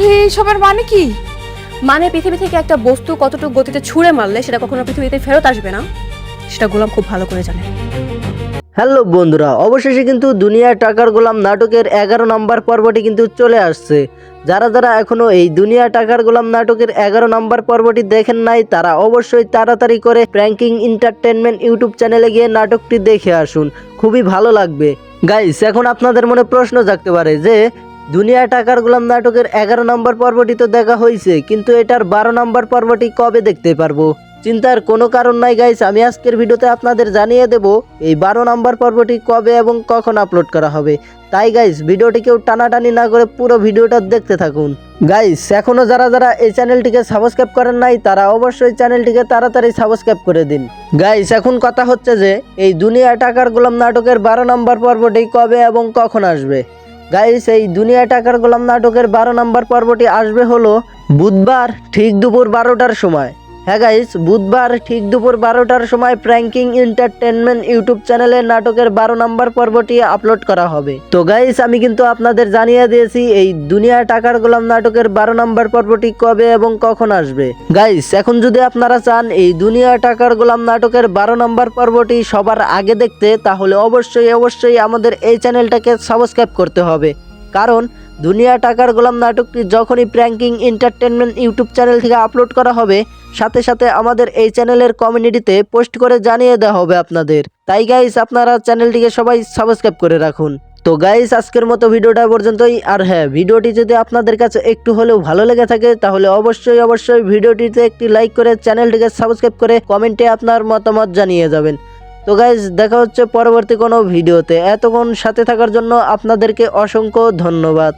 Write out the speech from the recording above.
এইসবের মানে কি? মানে পৃথিবী থেকে একটা বস্তু কতটুকু গতিতে ছুঁড়ে মারলে সেটা কখনো পৃথিবীতে ফেরত আসবে না, সেটা গোলাম খুব ভালো করে জানে। হ্যালো বন্ধুরা, অবশেষে কিন্তু দুনিয়ার টাকার গোলাম নাটকের 11 নম্বর পর্বটি কিন্তু চলে আসছে। যারা যারা এখনো এই দুনিয়া টাকার গোলাম নাটকের 11 নম্বর পর্বটি দেখেন নাই, তারা অবশ্যই তাড়াতাড়ি করে প্র্যাঙ্কিং এন্টারটেনমেন্ট ইউটিউব চ্যানেলে গিয়ে নাটকটি দেখে আসুন, খুবই ভালো লাগবে। গাইস, এখন আপনাদের মনে প্রশ্ন জাগতে পারে যে দুনিয়া টাকার গোলাম নাটকের 11 নম্বর পর্বটি তো দেখা হয়েছে, কিন্তু এটার 12 নম্বর পর্বটি কবে দেখতে পারবো? চিন্তার কোনো কারণ নাই গাইস, আমি আজকের ভিডিওতে আপনাদের জানিয়ে দেব এই 12 নম্বর পর্বটি কবে এবং কখন আপলোড করা হবে। তাই গাইস, ভিডিওটি কেউ টানাটানি না করে পুরো ভিডিওটা দেখতে থাকুন। গাইস, এখনো যারা যারা এই চ্যানেলটিকে সাবস্ক্রাইব করেন নাই, তারা অবশ্যই চ্যানেলটিকে তাড়াতাড়ি সাবস্ক্রাইব করে দিন। গাইস, এখন কথা হচ্ছে যে এই দুনিয়া টাকার গোলাম নাটকের 12 নম্বর পর্বটি কবে এবং কখন আসবে। গাইস, এই দুনিয়া টাকার গোলাম নাটকের 12 নম্বর পর্বটি আসবে হলো বুধবার ঠিক দুপুর 12টার সময়। হ্যাঁ গাইস, বুধবার ঠিক দুপুর 12টার সময় প্র্যাঙ্কিং এন্টারটেনমেন্ট ইউটিউব চ্যানেলে নাটকের 12 নম্বর পর্বটি আপলোড করা হবে। তো গাইস, আমি কিন্তু আপনাদের জানিয়ে দিয়েছি এই দুনিয়া টাকার গোলাম নাটকের 12 নম্বর পর্বটি কবে এবং কখন আসবে। গাইস, এখন যদি আপনারা চান এই দুনিয়া টাকার গোলাম নাটকের 12 নম্বর পর্বটি সবার আগে দেখতে, তাহলে অবশ্যই আমাদের এই চ্যানেলটাকে সাবস্ক্রাইব করতে হবে। কারণ দুনিয়া টাকার গোলাম নাটকটি যখনই প্র্যাঙ্কিং এন্টারটেনমেন্ট ইউটিউব চ্যানেল থেকে আপলোড করা হবে, সাথে সাথে আমাদের এই চ্যানেলের কমিউনিটিতে পোস্ট করে জানিয়ে দেওয়া হবে আপনাদের। তাই গাইস, আপনারা চ্যানেলটিকে সবাই সাবস্ক্রাইব করে রাখুন। তো গাইস, আজকের মতো ভিডিওটা পর্যন্তই। আর হ্যাঁ, ভিডিওটি যদি আপনাদের কাছে একটু হলেও ভালো লেগে থাকে, তাহলে অবশ্যই ভিডিওটিতে একটি লাইক করে চ্যানেলটিকে সাবস্ক্রাইব করে কমেন্টে আপনার মতামত জানিয়ে যাবেন। তো গাইস, দেখা হচ্ছে পরবর্তী কোনো ভিডিওতে। এতক্ষণ সাথে থাকার জন্য আপনাদেরকে অসংখ্য ধন্যবাদ।